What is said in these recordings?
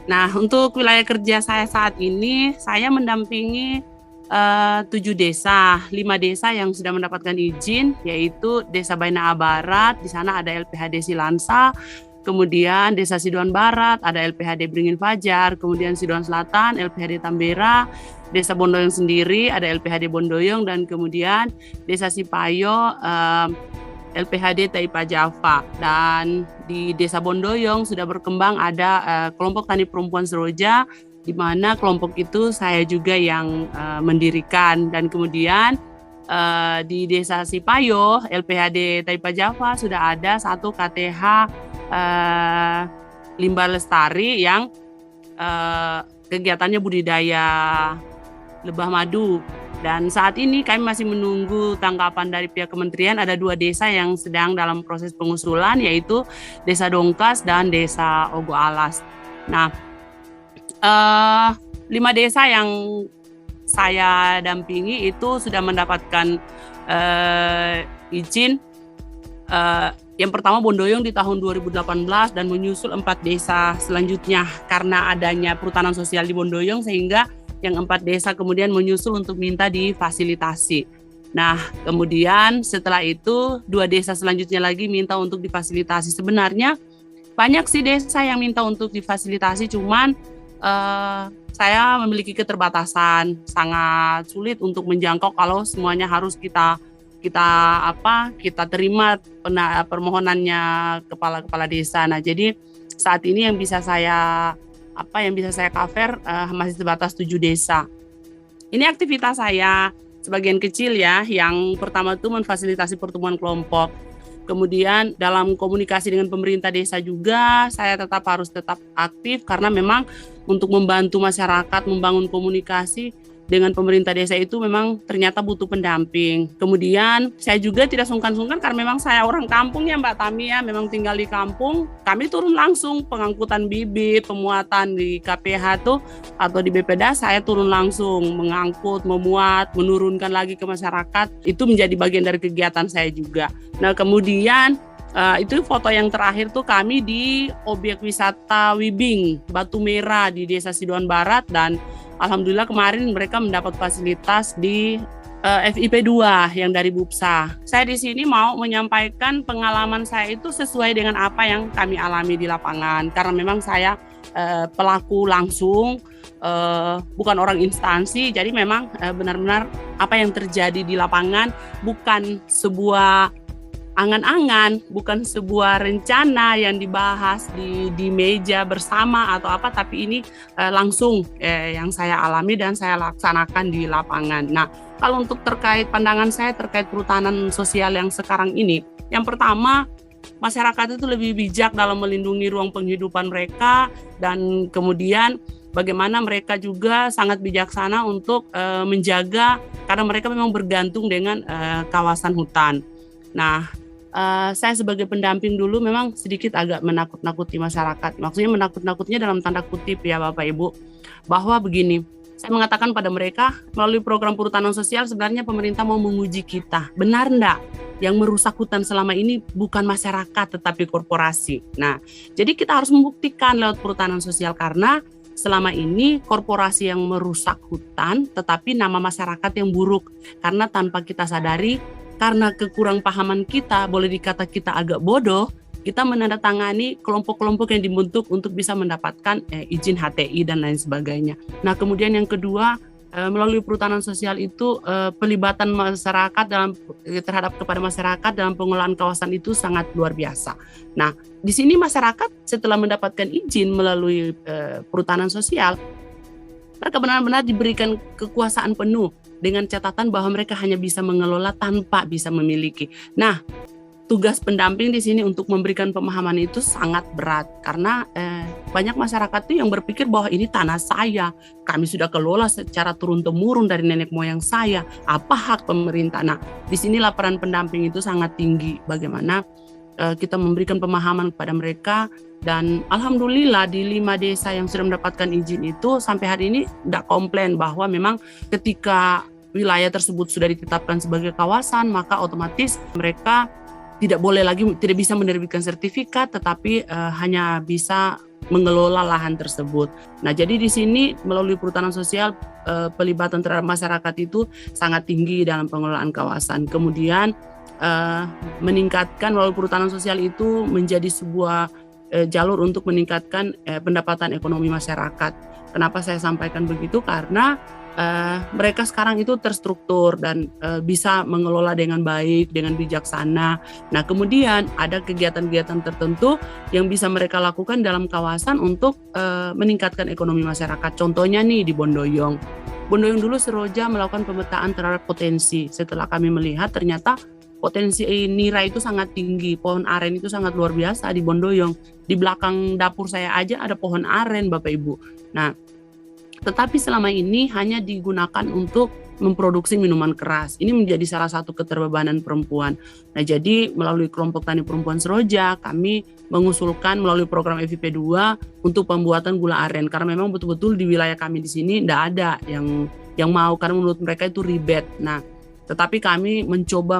Nah, untuk wilayah kerja saya saat ini, saya mendampingi 7 desa, 5 desa yang sudah mendapatkan izin, yaitu Desa Bainaa Barat, di sana ada LPHD Silansa, kemudian Desa Sidoan Barat, ada LPHD Beringin Fajar, kemudian Sidoan Selatan, LPHD Tambera, Desa Bondoyong sendiri, ada LPHD Bondoyong, dan kemudian Desa Sipayo, LPHD Taipa Java. Dan di Desa Bondoyong sudah berkembang ada kelompok tani perempuan Seroja, di mana kelompok itu saya juga yang mendirikan. Dan kemudian di Desa Sipayo, LPHD Taipa Java sudah ada satu KTH limbah lestari yang kegiatannya budidaya lebah madu. Dan saat ini kami masih menunggu tanggapan dari pihak kementerian. Ada 2 desa yang sedang dalam proses pengusulan, yaitu Desa Dongkas dan Desa Ogo Alas. Nah, 5 desa yang saya dampingi itu sudah mendapatkan izin. Yang pertama Bondoyong di tahun 2018 dan menyusul 4 desa selanjutnya karena adanya perhutanan sosial di Bondoyong, sehingga yang 4 desa kemudian menyusul untuk minta difasilitasi. Nah, kemudian setelah itu 2 desa selanjutnya lagi minta untuk difasilitasi. Sebenarnya banyak sih desa yang minta untuk difasilitasi, cuman saya memiliki keterbatasan, sangat sulit untuk menjangkau kalau semuanya harus kita terima permohonannya kepala desa. Nah, jadi saat ini yang bisa saya cover masih sebatas 7 desa. Ini aktivitas saya sebagian kecil ya. Yang pertama itu memfasilitasi pertemuan kelompok. Kemudian dalam komunikasi dengan pemerintah desa juga saya harus tetap aktif, karena memang untuk membantu masyarakat membangun komunikasi dengan pemerintah desa itu memang ternyata butuh pendamping. Kemudian saya juga tidak sungkan-sungkan, karena memang saya orang kampung ya Mbak Tami ya, memang tinggal di kampung. Kami turun langsung pengangkutan bibit, pemuatan di KPH tuh atau di BPDA, saya turun langsung mengangkut, memuat, menurunkan lagi ke masyarakat. Itu menjadi bagian dari kegiatan saya juga. Nah, kemudian itu foto yang terakhir tuh kami di objek wisata Wibing, Batu Merah di Desa Sidoan Barat, dan alhamdulillah kemarin mereka mendapat fasilitas di FIP 2 yang dari BUPSA. Saya di sini mau menyampaikan pengalaman saya itu sesuai dengan apa yang kami alami di lapangan, karena memang saya pelaku langsung, bukan orang instansi. Jadi memang benar-benar apa yang terjadi di lapangan bukan sebuah angan-angan, bukan sebuah rencana yang dibahas di meja bersama atau apa, tapi ini langsung yang saya alami dan saya laksanakan di lapangan. Nah, kalau untuk terkait pandangan saya terkait perhutanan sosial yang sekarang ini, yang pertama, masyarakat itu lebih bijak dalam melindungi ruang penghidupan mereka, dan kemudian bagaimana mereka juga sangat bijaksana untuk menjaga, karena mereka memang bergantung dengan kawasan hutan. Nah, saya sebagai pendamping dulu memang sedikit agak menakut-nakuti masyarakat. Maksudnya menakut-nakutnya dalam tanda kutip ya Bapak Ibu, bahwa begini, saya mengatakan pada mereka melalui program perhutanan sosial sebenarnya pemerintah mau menguji kita. Benar enggak? Yang merusak hutan selama ini bukan masyarakat tetapi korporasi. Nah, jadi kita harus membuktikan lewat perhutanan sosial, karena selama ini korporasi yang merusak hutan tetapi nama masyarakat yang buruk, karena tanpa kita sadari, karena kekurang pahaman kita, boleh dikata kita agak bodoh, kita menandatangani kelompok-kelompok yang dibentuk untuk bisa mendapatkan izin HTI dan lain sebagainya. Nah, kemudian yang kedua, melalui perhutanan sosial itu pelibatan masyarakat terhadap kepada masyarakat dalam pengelolaan kawasan itu sangat luar biasa. Nah, di sini masyarakat setelah mendapatkan izin melalui perhutanan sosial, mereka benar-benar diberikan kekuasaan penuh dengan catatan bahwa mereka hanya bisa mengelola tanpa bisa memiliki. Nah, tugas pendamping di sini untuk memberikan pemahaman itu sangat berat, karena banyak masyarakat itu yang berpikir bahwa ini tanah saya, kami sudah kelola secara turun-temurun dari nenek moyang saya, apa hak pemerintah. Nah, di sini laporan pendamping itu sangat tinggi, bagaimana kita memberikan pemahaman kepada mereka. Dan alhamdulillah di 5 desa yang sudah mendapatkan izin itu sampai hari ini tidak komplain bahwa memang ketika wilayah tersebut sudah ditetapkan sebagai kawasan, maka otomatis mereka tidak bisa menerbitkan sertifikat, tetapi hanya bisa mengelola lahan tersebut. Nah, jadi di sini melalui perhutanan sosial pelibatan terhadap masyarakat itu sangat tinggi dalam pengelolaan kawasan. Kemudian meningkatkan melalui perhutanan sosial itu menjadi sebuah jalur untuk meningkatkan pendapatan ekonomi masyarakat. Kenapa saya sampaikan begitu? Karena mereka sekarang itu terstruktur dan bisa mengelola dengan baik, dengan bijaksana. Nah, kemudian ada kegiatan-kegiatan tertentu yang bisa mereka lakukan dalam kawasan untuk meningkatkan ekonomi masyarakat. Contohnya nih di Bondoyong. Bondoyong dulu Seroja melakukan pemetaan terhadap potensi. Setelah kami melihat ternyata potensi nira itu sangat tinggi, pohon aren itu sangat luar biasa di Bondoyong. Di belakang dapur saya aja ada pohon aren, Bapak Ibu. Nah, tetapi selama ini hanya digunakan untuk memproduksi minuman keras. Ini menjadi salah satu keterbebanan perempuan. Nah, jadi melalui kelompok tani perempuan Seroja, kami mengusulkan melalui program FIP 2 untuk pembuatan gula aren. Karena memang betul-betul di wilayah kami di sini tidak ada yang mau, karena menurut mereka itu ribet. Nah, tetapi kami mencoba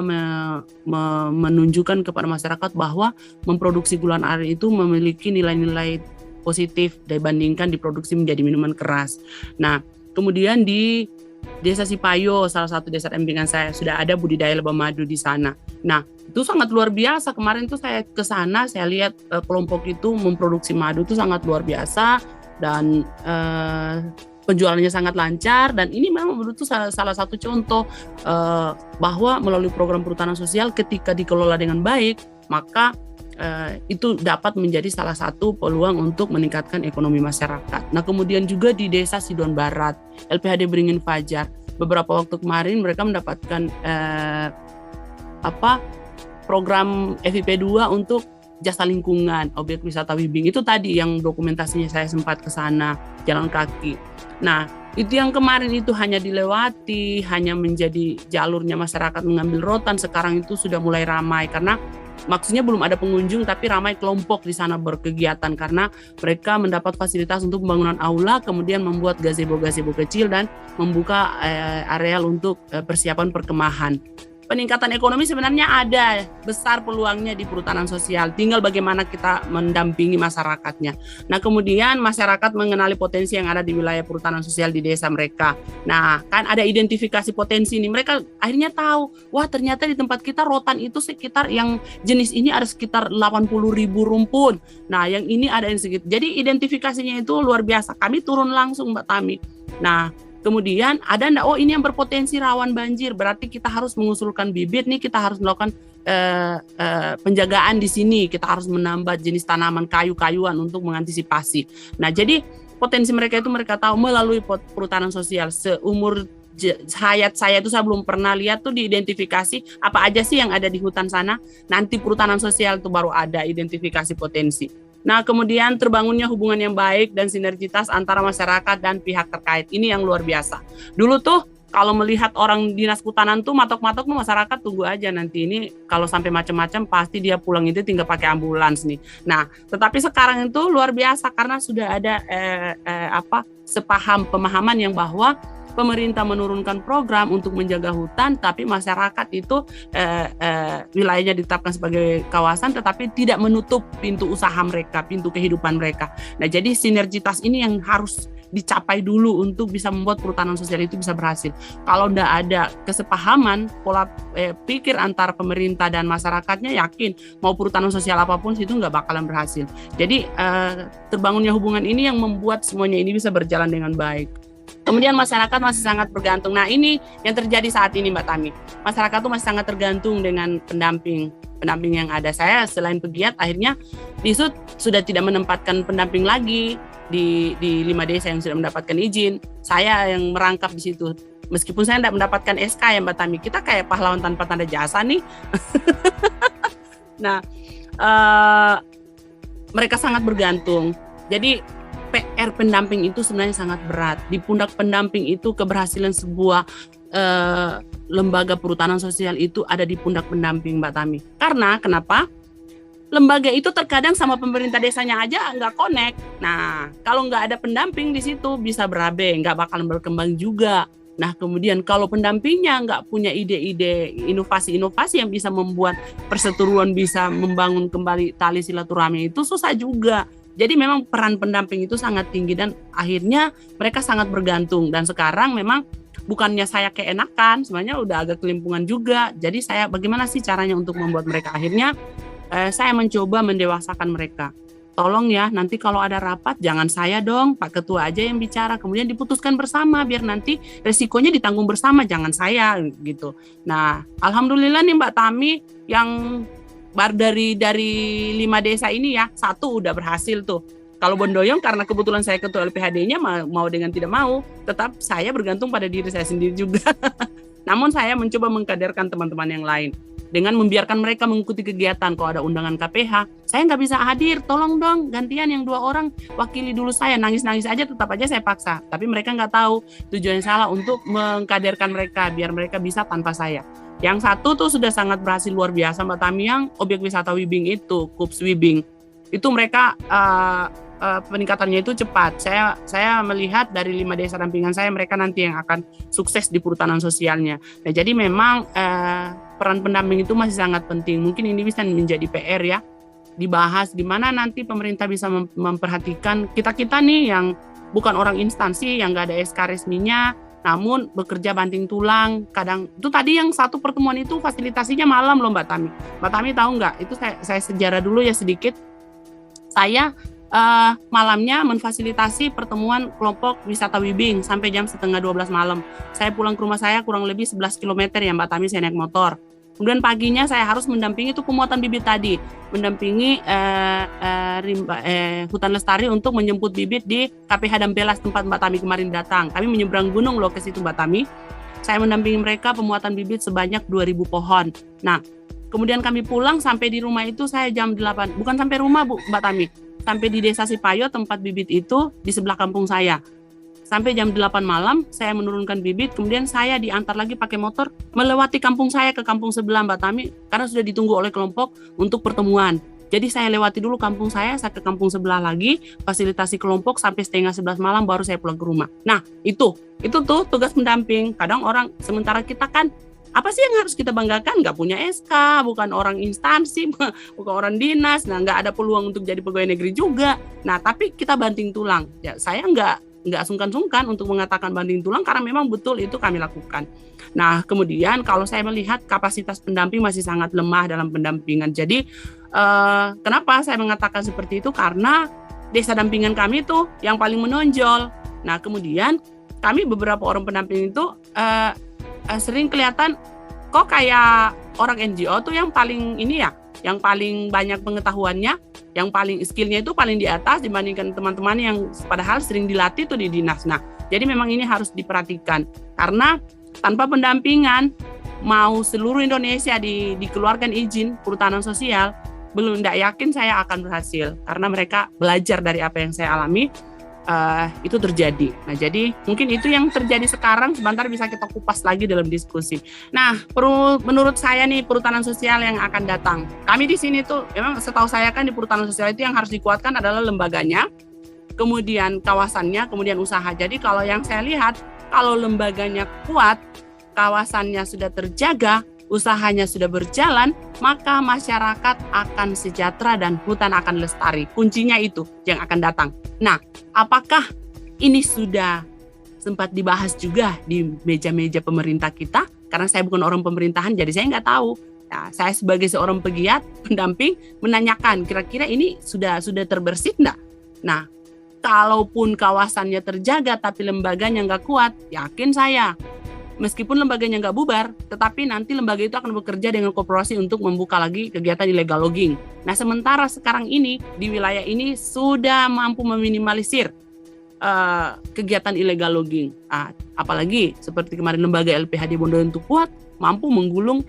menunjukkan kepada masyarakat bahwa memproduksi gula aren itu memiliki nilai-nilai positif dibandingkan diproduksi menjadi minuman keras. Nah, kemudian di Desa Sipayo, salah satu desa dampingan saya, sudah ada budidaya lebah madu di sana. Nah, itu sangat luar biasa. Kemarin tuh saya ke sana, saya lihat kelompok itu memproduksi madu itu sangat luar biasa dan penjualannya sangat lancar, dan ini memang menurut salah satu contoh bahwa melalui program perhutanan sosial ketika dikelola dengan baik, maka itu dapat menjadi salah satu peluang untuk meningkatkan ekonomi masyarakat. Nah, kemudian juga di Desa Sidoan Barat, LPHD Beringin Fajar, beberapa waktu kemarin mereka mendapatkan program FIP 2 untuk jasa lingkungan, objek wisata Wibing. Itu tadi yang dokumentasinya saya sempat ke sana, jalan kaki. Nah, itu yang kemarin itu hanya dilewati, hanya menjadi jalurnya masyarakat mengambil rotan. Sekarang itu sudah mulai ramai, karena maksudnya belum ada pengunjung, tapi ramai kelompok di sana berkegiatan karena mereka mendapat fasilitas untuk pembangunan aula, kemudian membuat gazebo-gazebo kecil dan membuka areal untuk persiapan perkemahan. Peningkatan ekonomi sebenarnya ada, besar peluangnya di perhutanan sosial. Tinggal bagaimana kita mendampingi masyarakatnya. Nah, kemudian masyarakat mengenali potensi yang ada di wilayah perhutanan sosial di desa mereka. Nah, kan ada identifikasi potensi ini. Mereka akhirnya tahu, wah ternyata di tempat kita rotan itu sekitar yang jenis ini ada sekitar 80.000 rumpun. Nah, yang ini ada yang segitu. Jadi identifikasinya itu luar biasa. Kami turun langsung, Mbak Tami. Nah, kemudian ada enggak, oh ini yang berpotensi rawan banjir, berarti kita harus mengusulkan bibit nih, kita harus melakukan penjagaan di sini, kita harus menambah jenis tanaman kayu-kayuan untuk mengantisipasi. Nah, jadi potensi mereka itu mereka tahu melalui perhutanan sosial. Seumur hayat saya itu saya belum pernah lihat tuh diidentifikasi apa aja sih yang ada di hutan sana. Nanti perhutanan sosial itu baru ada identifikasi potensi. Nah, kemudian terbangunnya hubungan yang baik dan sinergitas antara masyarakat dan pihak terkait. Ini yang luar biasa. Dulu tuh kalau melihat orang dinas kehutanan tuh matok-matok tuh masyarakat tunggu aja nanti ini kalau sampai macam-macam pasti dia pulang itu tinggal pakai ambulans nih. Nah, tetapi sekarang itu luar biasa karena sudah ada pemahaman yang bahwa pemerintah menurunkan program untuk menjaga hutan, tapi masyarakat itu wilayahnya ditetapkan sebagai kawasan, tetapi tidak menutup pintu usaha mereka, pintu kehidupan mereka. Nah, jadi sinergitas ini yang harus dicapai dulu untuk bisa membuat perhutanan sosial itu bisa berhasil. Kalau tidak ada kesepahaman, pola pikir antara pemerintah dan masyarakatnya, yakin mau perhutanan sosial apapun itu nggak bakalan berhasil. Jadi terbangunnya hubungan ini yang membuat semuanya ini bisa berjalan dengan baik. Kemudian masyarakat masih sangat bergantung. Nah, ini yang terjadi saat ini, Mbak Tami. Masyarakat tuh masih sangat tergantung dengan pendamping yang ada. Saya selain pegiat, akhirnya di Sud sudah tidak menempatkan pendamping lagi di 5 desa yang sudah mendapatkan izin. Saya yang merangkap di situ. Meskipun saya tidak mendapatkan SK ya, Mbak Tami. Kita kayak pahlawan tanpa tanda jasa nih. Nah, mereka sangat bergantung. Jadi PR pendamping itu sebenarnya sangat berat. Di pundak pendamping itu keberhasilan sebuah lembaga perhutanan sosial itu ada di pundak pendamping, Mbak Tami. Karena kenapa? Lembaga itu terkadang sama pemerintah desanya aja nggak connect. Nah, kalau nggak ada pendamping di situ bisa berabe, nggak bakalan berkembang juga. Nah, kemudian kalau pendampingnya nggak punya ide-ide inovasi-inovasi yang bisa membuat perseteruan bisa membangun kembali tali silaturahmi itu susah juga. Jadi memang peran pendamping itu sangat tinggi dan akhirnya mereka sangat bergantung. Dan sekarang memang bukannya saya keenakan, sebenarnya udah agak kelimpungan juga. Jadi saya bagaimana sih caranya untuk membuat mereka, akhirnya saya mencoba mendewasakan mereka. Tolong ya, nanti kalau ada rapat jangan saya dong, Pak Ketua aja yang bicara, kemudian diputuskan bersama biar nanti resikonya ditanggung bersama, jangan saya gitu. Nah, alhamdulillah nih Mbak Tami, yang dari 5 desa ini ya, 1 udah berhasil tuh. Kalau Bondoyong karena kebetulan saya ketua LPHD-nya, mau dengan tidak mau, tetap saya bergantung pada diri saya sendiri juga. Namun saya mencoba mengkaderkan teman-teman yang lain dengan membiarkan mereka mengikuti kegiatan. Kalau ada undangan KPH, saya nggak bisa hadir, tolong dong gantian yang 2 orang wakili dulu saya. Nangis-nangis aja tetap aja saya paksa, tapi mereka nggak tahu tujuannya salah untuk mengkaderkan mereka biar mereka bisa tanpa saya. Yang 1 tuh sudah sangat berhasil luar biasa Mbak Tami, yang objek wisata Wibing itu, KUPS Wibing. Itu mereka peningkatannya itu cepat. Saya melihat dari 5 desa dampingan saya, mereka nanti yang akan sukses di perhutanan sosialnya. Nah, jadi memang peran pendamping itu masih sangat penting. Mungkin ini bisa menjadi PR ya, dibahas gimana nanti pemerintah bisa memperhatikan kita nih yang bukan orang instansi, yang nggak ada SK resminya, namun bekerja banting tulang. Kadang itu tadi yang 1 pertemuan itu fasilitasinya malam loh Mbak Tami. Mbak Tami tahu nggak? Itu saya sejarah dulu ya sedikit. Saya malamnya memfasilitasi pertemuan kelompok wisata Wibing sampai jam 11:30 malam. Saya pulang ke rumah saya kurang lebih 11 km ya Mbak Tami, saya naik motor. Kemudian paginya saya harus mendampingi itu pemuatan bibit tadi, mendampingi hutan lestari untuk menjemput bibit di KPH Dampelas tempat Mbak Tami kemarin datang. Kami menyeberang gunung loh ke situ Mbak Tami. Saya mendampingi mereka pemuatan bibit sebanyak 2.000 pohon. Nah, kemudian kami pulang sampai di rumah itu saya jam 8. Bukan sampai rumah Mbak Tami, sampai di Desa Sipayo tempat bibit itu di sebelah kampung saya. Sampai jam 8 malam saya menurunkan bibit, kemudian saya diantar lagi pakai motor melewati kampung saya ke kampung sebelah Mbak Tami, karena sudah ditunggu oleh kelompok untuk pertemuan. Jadi saya lewati dulu kampung saya ke kampung sebelah lagi, fasilitasi kelompok sampai 10:30 malam baru saya pulang ke rumah. Nah, itu tuh tugas pendamping. Kadang orang, sementara kita kan apa sih yang harus kita banggakan? Nggak punya SK, bukan orang instansi, bukan orang dinas, nah nggak ada peluang untuk jadi pegawai negeri juga. Nah, tapi kita banting tulang. Ya, saya nggak sungkan-sungkan untuk mengatakan banting tulang karena memang betul itu kami lakukan. Nah, kemudian kalau saya melihat kapasitas pendamping masih sangat lemah dalam pendampingan. Jadi, kenapa saya mengatakan seperti itu? Karena desa dampingan kami itu yang paling menonjol. Nah, kemudian kami beberapa orang pendamping itu sering kelihatan kok kayak orang NGO tuh yang paling ini ya, yang paling banyak pengetahuannya, yang paling skillnya itu paling di atas dibandingkan teman-teman yang padahal sering dilatih tuh di dinas. Nah, jadi memang ini harus diperhatikan karena tanpa pendampingan mau seluruh Indonesia dikeluarkan izin perhutanan sosial, belum, tidak yakin saya akan berhasil karena mereka belajar dari apa yang saya alami. Itu terjadi. Nah, jadi mungkin itu yang terjadi sekarang. Sebentar bisa kita kupas lagi dalam diskusi. Nah, menurut saya nih perhutanan sosial yang akan datang. Kami di sini tuh memang setahu saya kan di perhutanan sosial itu yang harus dikuatkan adalah lembaganya, kemudian kawasannya, kemudian usaha. Jadi kalau yang saya lihat, kalau lembaganya kuat, kawasannya sudah terjaga, usahanya sudah berjalan, maka masyarakat akan sejahtera dan hutan akan lestari. Kuncinya itu yang akan datang. Nah, apakah ini sudah sempat dibahas juga di meja-meja pemerintah kita? Karena saya bukan orang pemerintahan, jadi saya nggak tahu. Nah, saya sebagai seorang pegiat, pendamping, menanyakan kira-kira ini sudah terbersih nggak? Nah, kalaupun kawasannya terjaga tapi lembaganya nggak kuat, yakin saya, meskipun lembaganya nggak bubar, tetapi nanti lembaga itu akan bekerja dengan korporasi untuk membuka lagi kegiatan illegal logging. Nah, sementara sekarang ini di wilayah ini sudah mampu meminimalisir kegiatan illegal logging. Apalagi seperti kemarin lembaga LPHD Bondoyong itu kuat, mampu menggulung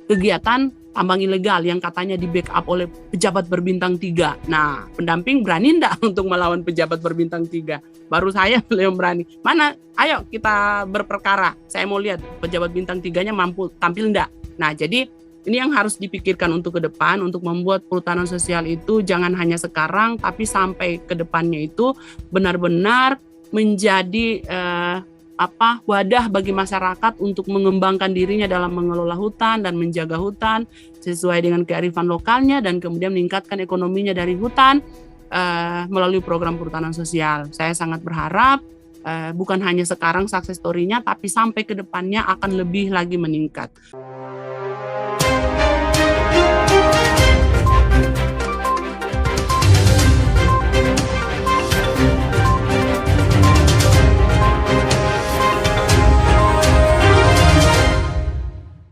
kegiatan tambang ilegal yang katanya di backup oleh pejabat berbintang 3. Nah, pendamping berani enggak untuk melawan pejabat berbintang 3? Baru saya yang berani. Mana? Ayo kita berperkara. Saya mau lihat pejabat bintang 3-nya mampu tampil enggak. Nah, jadi ini yang harus dipikirkan untuk ke depan, untuk membuat perhutanan sosial itu jangan hanya sekarang, tapi sampai ke depannya itu benar-benar menjadi wadah bagi masyarakat untuk mengembangkan dirinya dalam mengelola hutan dan menjaga hutan sesuai dengan kearifan lokalnya, dan kemudian meningkatkan ekonominya dari hutan melalui program perhutanan sosial. Saya sangat berharap bukan hanya sekarang success story-nya, tapi sampai ke depannya akan lebih lagi meningkat.